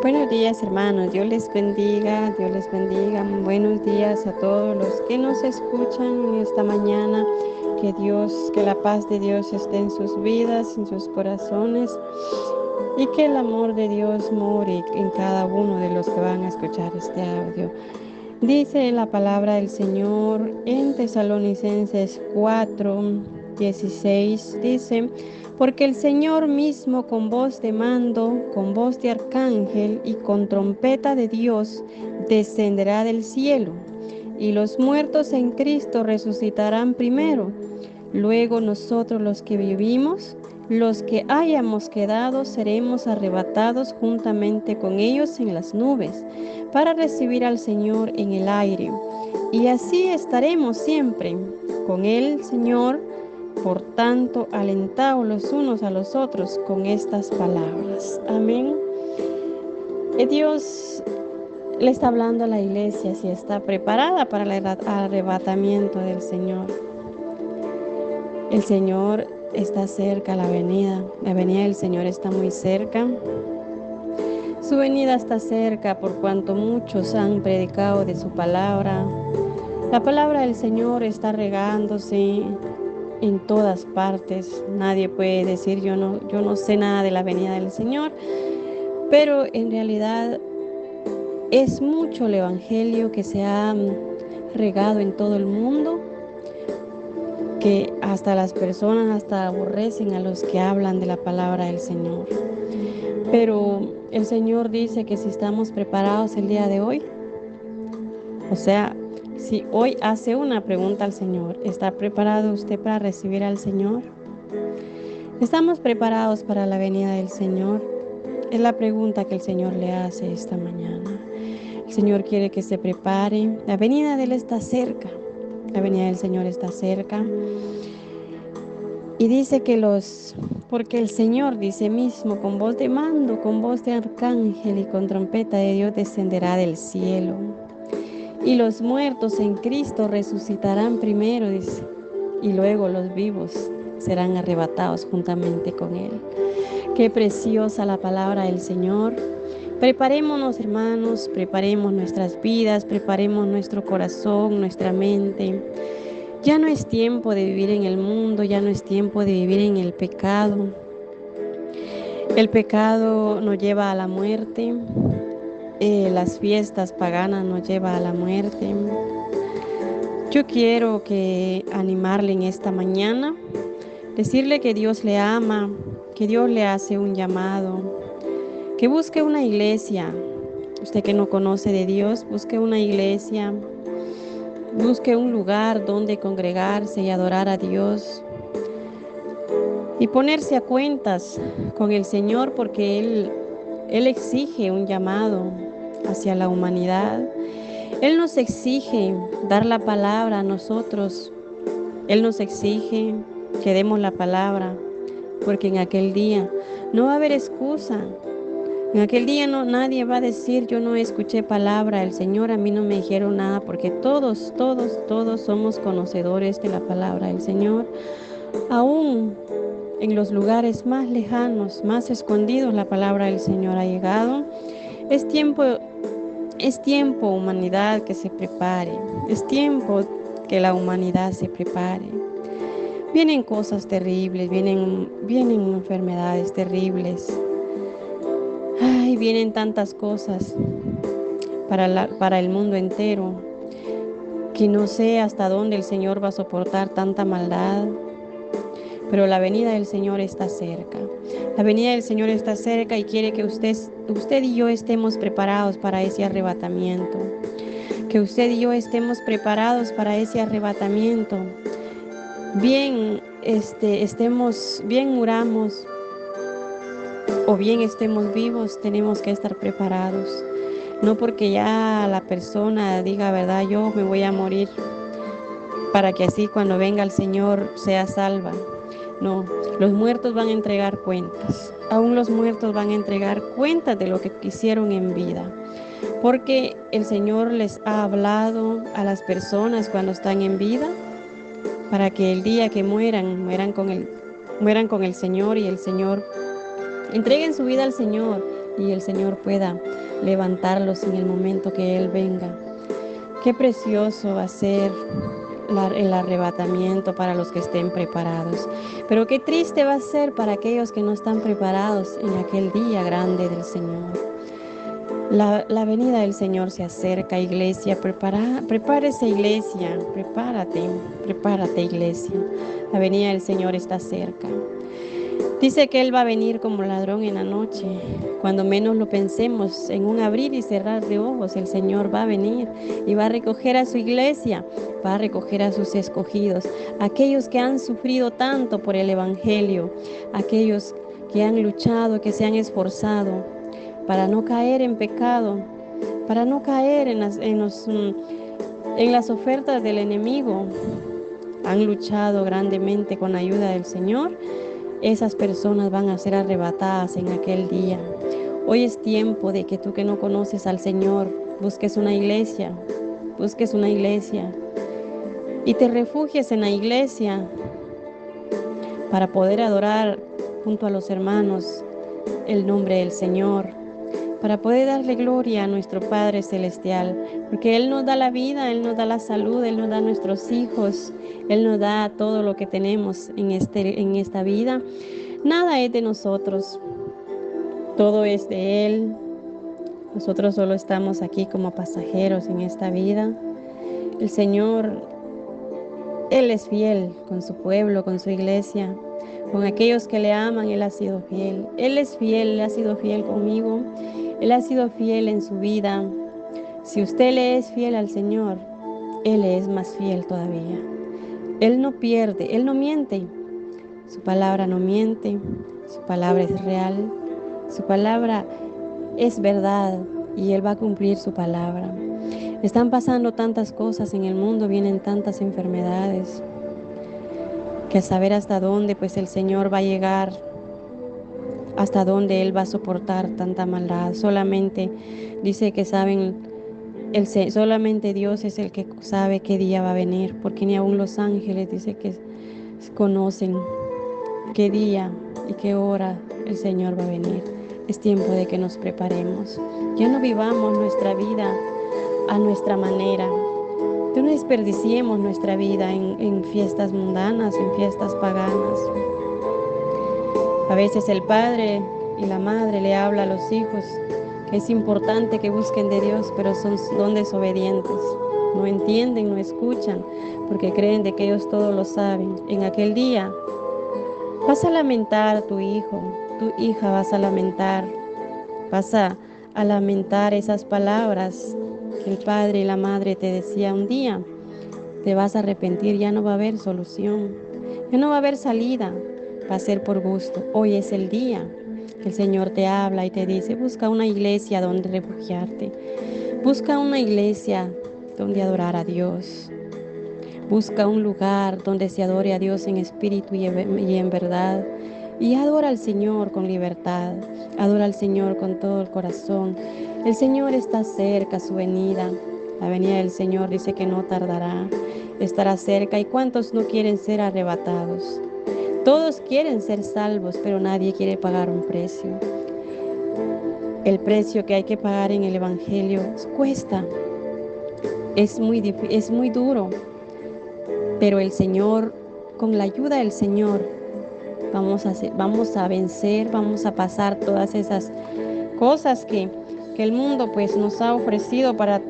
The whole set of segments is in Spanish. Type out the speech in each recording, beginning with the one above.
Buenos días, hermanos. Dios les bendiga, Dios les bendiga. Buenos días a todos los que nos escuchan en esta mañana. Que la paz de Dios esté en sus vidas, en sus corazones, y que el amor de Dios more en cada uno de los que van a escuchar este audio. Dice la palabra del Señor en Tesalonicenses 4:16, dice: porque el Señor mismo con voz de mando, con voz de arcángel y con trompeta de Dios descenderá del cielo, y los muertos en Cristo resucitarán primero. Luego nosotros los que vivimos, los que hayamos quedado, seremos arrebatados juntamente con ellos en las nubes, para recibir al Señor en el aire. Y así estaremos siempre con el Señor. Por tanto, alentaos los unos a los otros con estas palabras. Amén. Dios le está hablando a la iglesia si está preparada para el arrebatamiento del Señor. El Señor está cerca, la venida del Señor está muy cerca. Su venida está cerca por cuanto muchos han predicado de su palabra. La palabra del Señor está regándose en todas partes. Nadie puede decir yo no sé nada de la venida del Señor, pero en realidad es mucho el evangelio que se ha regado en todo el mundo, que hasta las personas hasta aborrecen a los que hablan de la palabra del Señor. Pero el Señor dice que si estamos preparados el día de hoy, o sea, si hoy hace una pregunta al Señor, ¿está preparado usted para recibir al Señor? ¿Estamos preparados para la venida del Señor? Es la pregunta que el Señor le hace esta mañana. El Señor quiere que se prepare. La venida de Él está cerca. La venida del Señor está cerca. Y dice porque el Señor dice mismo, con voz de mando, con voz de arcángel y con trompeta de Dios descenderá del cielo. Y los muertos en Cristo resucitarán primero, dice, y luego los vivos serán arrebatados juntamente con Él. Qué preciosa la palabra del Señor. Preparémonos, hermanos, preparemos nuestras vidas, preparemos nuestro corazón, nuestra mente. Ya no es tiempo de vivir en el mundo, ya no es tiempo de vivir en el pecado. El pecado nos lleva a la muerte. Las fiestas paganas nos llevan a la muerte. Yo quiero animarle en esta mañana, decirle que Dios le ama, que Dios le hace un llamado, que busque una iglesia. Usted que no conoce de Dios, busque una iglesia, busque un lugar donde congregarse y adorar a Dios y ponerse a cuentas con el Señor, porque Él exige un llamado hacia la humanidad. Él nos exige dar la palabra a nosotros. Él nos exige que demos la palabra, porque en aquel día no va a haber excusa. En aquel día nadie va a decir yo no escuché palabra del Señor, a mí no me dijeron nada, porque todos somos conocedores de la palabra del Señor. Aún en los lugares más lejanos, más escondidos, la palabra del Señor ha llegado. Es tiempo, humanidad, que se prepare. Es tiempo que la humanidad se prepare. Vienen cosas terribles, vienen enfermedades terribles. Ay, vienen tantas cosas para el mundo entero, que no sé hasta dónde el Señor va a soportar tanta maldad. Pero la venida del Señor está cerca. La venida del Señor está cerca y quiere que usted y yo estemos preparados para ese arrebatamiento. Que usted y yo estemos preparados para ese arrebatamiento. Muramos o bien estemos vivos, tenemos que estar preparados. No porque ya la persona diga, verdad, yo me voy a morir, para que así cuando venga el Señor sea salva. No, los muertos van a entregar cuentas. Aún los muertos van a entregar cuentas de lo que hicieron en vida. Porque el Señor les ha hablado a las personas cuando están en vida, para que el día que mueran con el Señor, y el Señor entreguen su vida al Señor. y el Señor pueda levantarlos en el momento que Él venga. Qué precioso va a ser el arrebatamiento para los que estén preparados. Pero qué triste va a ser para aquellos que no están preparados en aquel día grande del Señor. La venida del Señor se acerca, iglesia. Prepárese, iglesia. Prepárate, iglesia. La venida del Señor está cerca. Dice que Él va a venir como ladrón en la noche. Cuando menos lo pensemos, en un abrir y cerrar de ojos, el Señor va a venir y va a recoger a su iglesia, va a recoger a sus escogidos, aquellos que han sufrido tanto por el Evangelio, aquellos que han luchado, que se han esforzado para no caer en pecado, para no caer en las ofertas del enemigo. Han luchado grandemente con la ayuda del Señor. Esas personas van a ser arrebatadas en aquel día. Hoy es tiempo de que tú que no conoces al Señor, busques una iglesia y te refugies en la iglesia para poder adorar junto a los hermanos el nombre del Señor, para poder darle gloria a nuestro Padre Celestial, porque Él nos da la vida, Él nos da la salud, Él nos da nuestros hijos, Él nos da todo lo que tenemos en esta vida. Nada es de nosotros, todo es de Él. Nosotros solo estamos aquí como pasajeros en esta vida. El Señor, Él es fiel con su pueblo, con su iglesia, con aquellos que le aman. Él ha sido fiel. Él es fiel, Él ha sido fiel conmigo. Él ha sido fiel en su vida. Si usted le es fiel al Señor, Él le es más fiel todavía. Él no pierde, Él no miente. Su palabra no miente, su palabra es real, su palabra es verdad y Él va a cumplir su palabra. Están pasando tantas cosas en el mundo, vienen tantas enfermedades, que saber hasta dónde pues el Señor va a llegar, hasta dónde Él va a soportar tanta maldad. Solamente dice que solamente Dios es el que sabe qué día va a venir, porque ni aún los ángeles dice que conocen qué día y qué hora el Señor va a venir. Es tiempo de que nos preparemos. Ya no vivamos nuestra vida a nuestra manera. No desperdiciemos nuestra vida en fiestas mundanas, en fiestas paganas. A veces el padre y la madre le habla a los hijos que es importante que busquen de Dios, pero son desobedientes. No entienden, no escuchan, porque creen de que ellos todo lo saben. En aquel día vas a lamentar tu hijo, tu hija vas a lamentar esas palabras que el padre y la madre te decían un día. Te vas a arrepentir, ya no va a haber solución, ya no va a haber salida, va a ser por gusto. Hoy es el día que el Señor te habla y te dice, busca una iglesia donde refugiarte, busca una iglesia donde adorar a Dios. Busca un lugar donde se adore a Dios en espíritu y en verdad. Y adora al Señor con libertad. Adora al Señor con todo el corazón. El Señor está cerca, su venida. La venida del Señor dice que no tardará. Estará cerca. ¿Y cuántos no quieren ser arrebatados? Todos quieren ser salvos, pero nadie quiere pagar un precio. El precio que hay que pagar en el Evangelio cuesta. Es muy duro. Pero el Señor, con la ayuda del Señor, vamos a vencer, vamos a pasar todas esas cosas que el mundo pues nos ha ofrecido para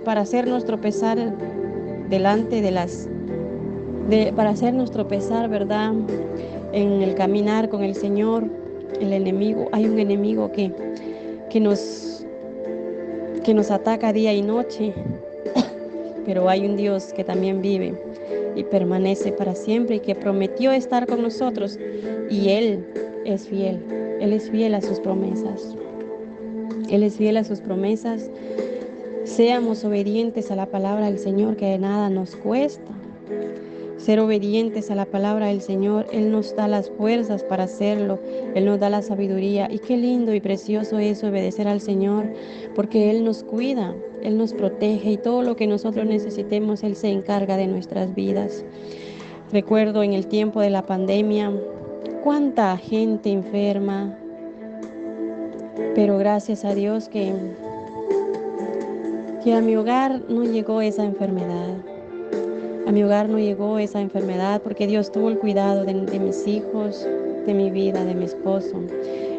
hacernos tropezar para hacernos tropezar, ¿verdad? En el caminar con el Señor. El enemigo, hay un enemigo que nos ataca día y noche, pero hay un Dios que también vive y permanece para siempre y que prometió estar con nosotros, y Él es fiel a sus promesas. Él es fiel a sus promesas. Seamos obedientes a la palabra del Señor, que de nada nos cuesta. Ser obedientes a la palabra del Señor, Él nos da las fuerzas para hacerlo, Él nos da la sabiduría, y qué lindo y precioso es obedecer al Señor, porque Él nos cuida, Él nos protege, y todo lo que nosotros necesitemos, Él se encarga de nuestras vidas. Recuerdo en el tiempo de la pandemia, cuánta gente enferma, Pero gracias a Dios que a mi hogar no llegó esa enfermedad. A mi hogar no llegó esa enfermedad porque Dios tuvo el cuidado de mis hijos, de mi vida, de mi esposo.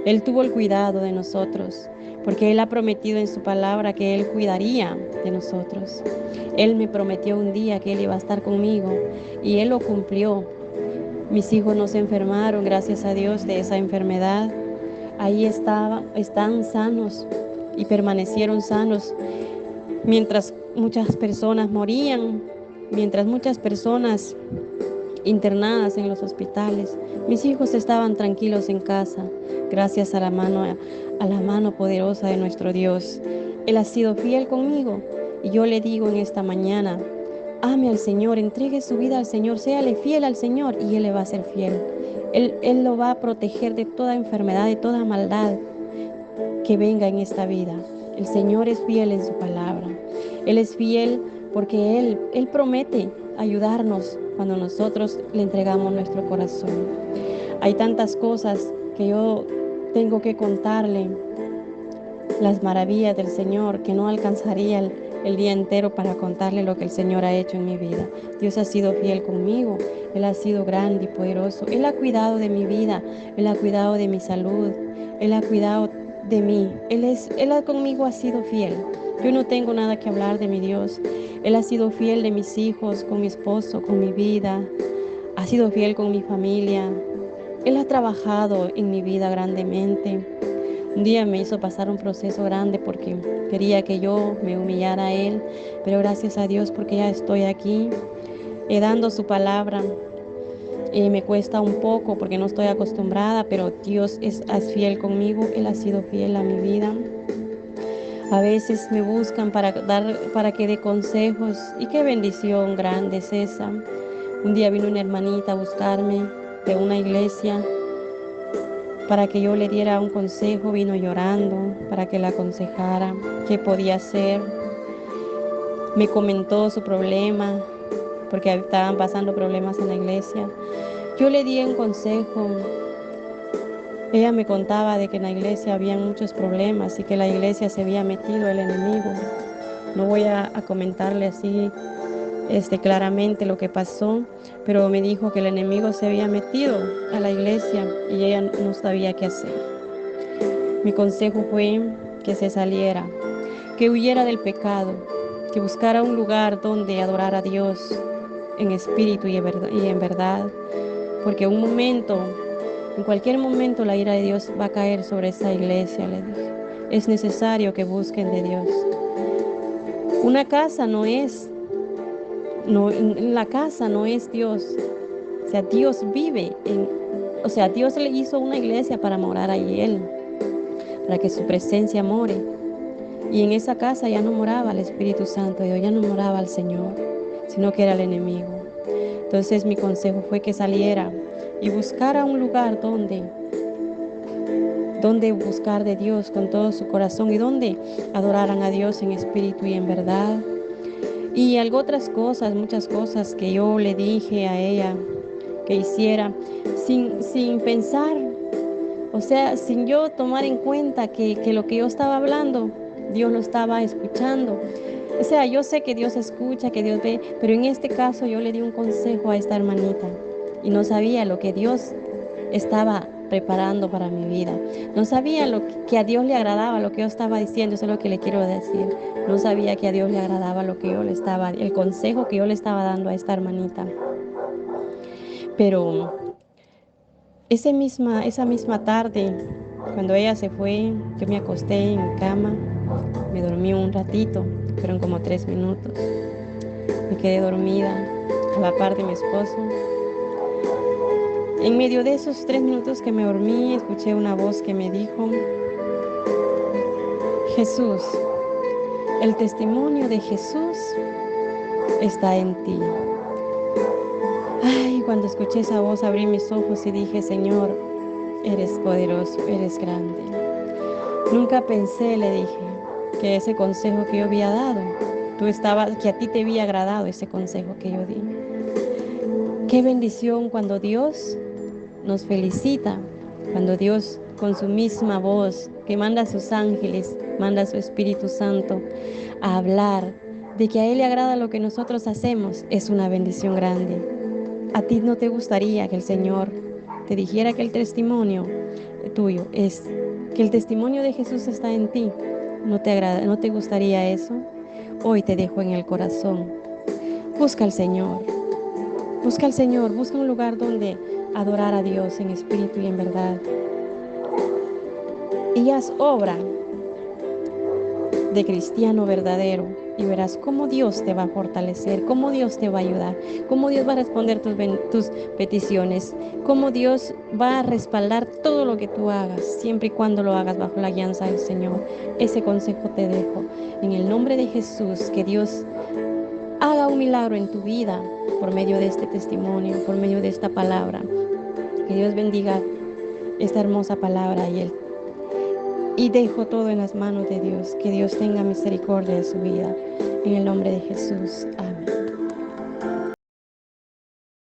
Él tuvo el cuidado de nosotros porque Él ha prometido en su palabra que Él cuidaría de nosotros. Él me prometió un día que Él iba a estar conmigo y Él lo cumplió. Mis hijos no se enfermaron, gracias a Dios, de esa enfermedad. Ahí están sanos y permanecieron sanos mientras muchas personas morían, mientras muchas personas internadas en los hospitales. Mis hijos estaban tranquilos en casa, gracias a la mano poderosa de nuestro Dios. Él ha sido fiel conmigo y yo le digo en esta mañana, ame al Señor, entregue su vida al Señor, séale fiel al Señor y Él le va a ser fiel. Él lo va a proteger de toda enfermedad, de toda maldad que venga en esta vida. El Señor es fiel en su palabra. Él es fiel porque Él promete ayudarnos cuando nosotros le entregamos nuestro corazón. Hay tantas cosas que yo tengo que contarle, las maravillas del Señor, que no alcanzaría el día entero para contarle lo que el Señor ha hecho en mi vida. Dios ha sido fiel conmigo, Él ha sido grande y poderoso. Él ha cuidado de mi vida, Él ha cuidado de mi salud, Él ha cuidado de mí. Conmigo ha sido fiel. Yo no tengo nada que hablar de mi Dios. Él ha sido fiel de mis hijos, con mi esposo, con mi vida. Ha sido fiel con mi familia. Él ha trabajado en mi vida grandemente. Un día me hizo pasar un proceso grande porque quería que yo me humillara a Él, pero gracias a Dios porque ya estoy aquí, dando su palabra. Me cuesta un poco porque no estoy acostumbrada, pero Dios es fiel conmigo, Él ha sido fiel a mi vida. A veces me buscan para que dé consejos y qué bendición grande es esa. Un día vino una hermanita a buscarme de una iglesia para que yo le diera un consejo, vino llorando para que la aconsejara qué podía hacer. Me comentó su problema, porque estaban pasando problemas en la iglesia. Yo le di un consejo. Ella me contaba de que en la iglesia había muchos problemas y que la iglesia se había metido el enemigo. No voy a comentarle así claramente lo que pasó, pero me dijo que el enemigo se había metido a la iglesia y ella no sabía qué hacer. Mi consejo fue que se saliera, que huyera del pecado, que buscara un lugar donde adorar a Dios en espíritu y en verdad, porque en cualquier momento la ira de Dios va a caer sobre esa iglesia, le dije. Es necesario que busquen de Dios. Una casa en la casa no es Dios. O sea, Dios vive Dios le hizo una iglesia para morar ahí Él, para que su presencia more. Y en esa casa ya no moraba el Espíritu Santo de Dios, ya no moraba el Señor, sino que era el enemigo. Entonces mi consejo fue que saliera y buscara un lugar donde buscar de Dios con todo su corazón y donde adoraran a Dios en espíritu y en verdad. Y muchas cosas que yo le dije a ella que hiciera sin pensar, o sea, sin yo tomar en cuenta que lo que yo estaba hablando, Dios lo estaba escuchando. O sea, yo sé que Dios escucha, que Dios ve, pero en este caso yo le di un consejo a esta hermanita y no sabía lo que Dios estaba preparando para mi vida. No sabía que a Dios le agradaba lo que yo estaba diciendo, eso es lo que le quiero decir. No sabía que a Dios le agradaba el consejo que yo le estaba dando a esta hermanita. Pero esa misma tarde, cuando ella se fue, yo me acosté en mi cama, me dormí un ratito, fueron como 3 minutos. Me quedé dormida a la par de mi esposo. En medio de esos 3 minutos que me dormí, escuché una voz que me dijo: Jesús, el testimonio de Jesús está en ti. Ay, cuando escuché esa voz abrí mis ojos y dije: Señor, eres poderoso, eres grande. Nunca pensé, le dije, que ese consejo que yo había dado, que a ti te había agradado ese consejo que yo di. Qué bendición cuando Dios nos felicita, cuando Dios con su misma voz que manda a sus ángeles, manda a su Espíritu Santo a hablar de que a Él le agrada lo que nosotros hacemos, es una bendición grande. ¿A ti no te gustaría que el Señor te dijera que el testimonio tuyo es que el testimonio de Jesús está en ti? ¿No te agrada, no te gustaría eso? Hoy te dejo en el corazón. Busca al Señor. Busca al Señor, busca un lugar donde adorar a Dios en espíritu y en verdad. Y haz obra de cristiano verdadero y verás cómo Dios te va a fortalecer, cómo Dios te va a ayudar, cómo Dios va a responder tus peticiones, cómo Dios va a respaldar todo lo que tú hagas, siempre y cuando lo hagas bajo la guianza del Señor. Ese consejo te dejo. En el nombre de Jesús, que Dios haga un milagro en tu vida por medio de este testimonio, por medio de esta palabra. Que Dios bendiga esta hermosa palabra y dejo todo en las manos de Dios. Que Dios tenga misericordia de su vida. En el nombre de Jesús. Amén.